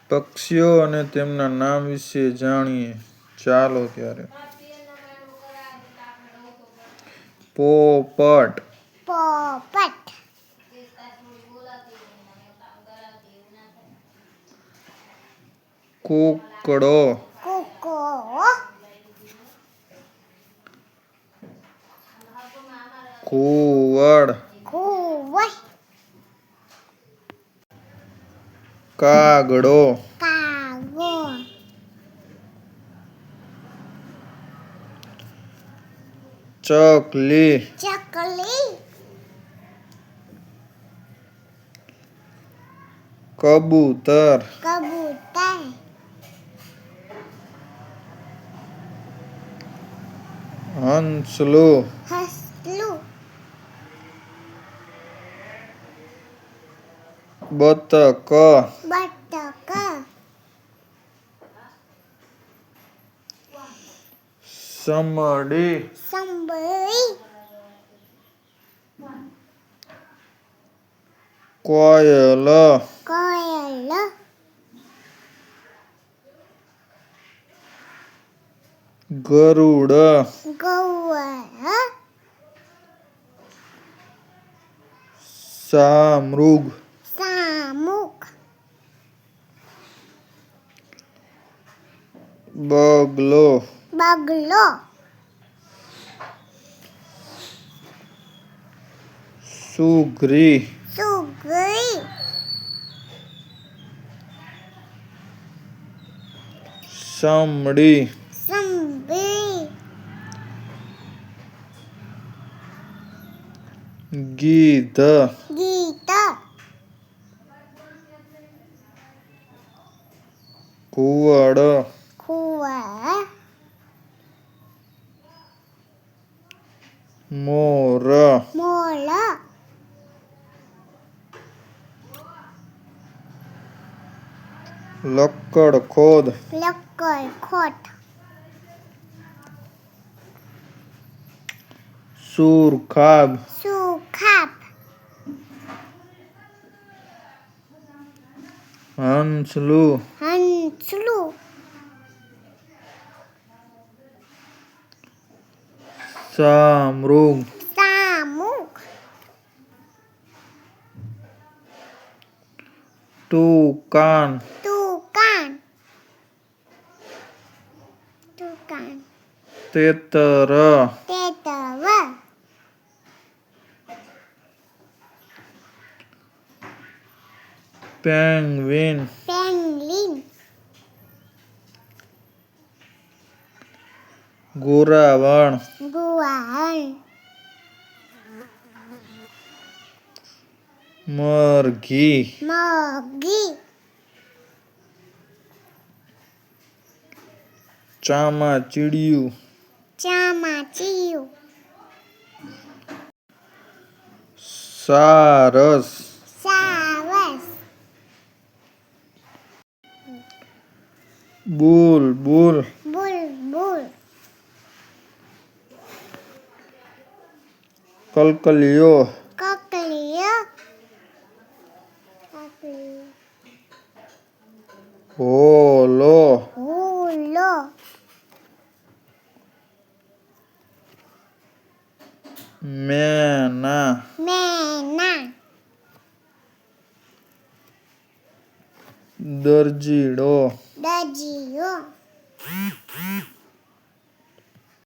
પક્ષીઓ અને તેમના નામ વિશે જાણીએ. ચાલો ત્યારે. પોપટ. પોપટ. કૂકડો. કૂકો. કુવડ. કુવડ. કાગડો. કાગડો. ચકલી. ચકલી. કબૂતર. કબૂતર. હંસલું. હંસલું. બતક. બતક. સમડી. સમડી. કોયલ. કોયલ. ગરુડ. ગરુડ. શામૃગ. શામુક. બગલો. બગલો. સુગ્રી. સુગ્રી. સમડી. સમડી. ગીધ. ગીધ. ઘુવડ. ઘુવડ. મોર. મોર. લક્કડખોદ. લક્કડખોદ. સુરખાબ. સુરખાબ. હંસલું. હંસલું. શામૃગ. શામુક. ટુકાન. ટુકાન. ટુકાન. તેતર. તેતર. પેંગ્વિન. પેંગ્વિન. ગોરાવણ. ગોરાવણ. મરઘી. મરઘી. ચામાચીડિયું. ચામાચીડિયું. સારસ. સારસ. બુલબુલ. બુલબુલ. કલકલિયો. કકલિયો. હોલો. હોલો. મેના. મેના. દરજીડો. દરજીડો.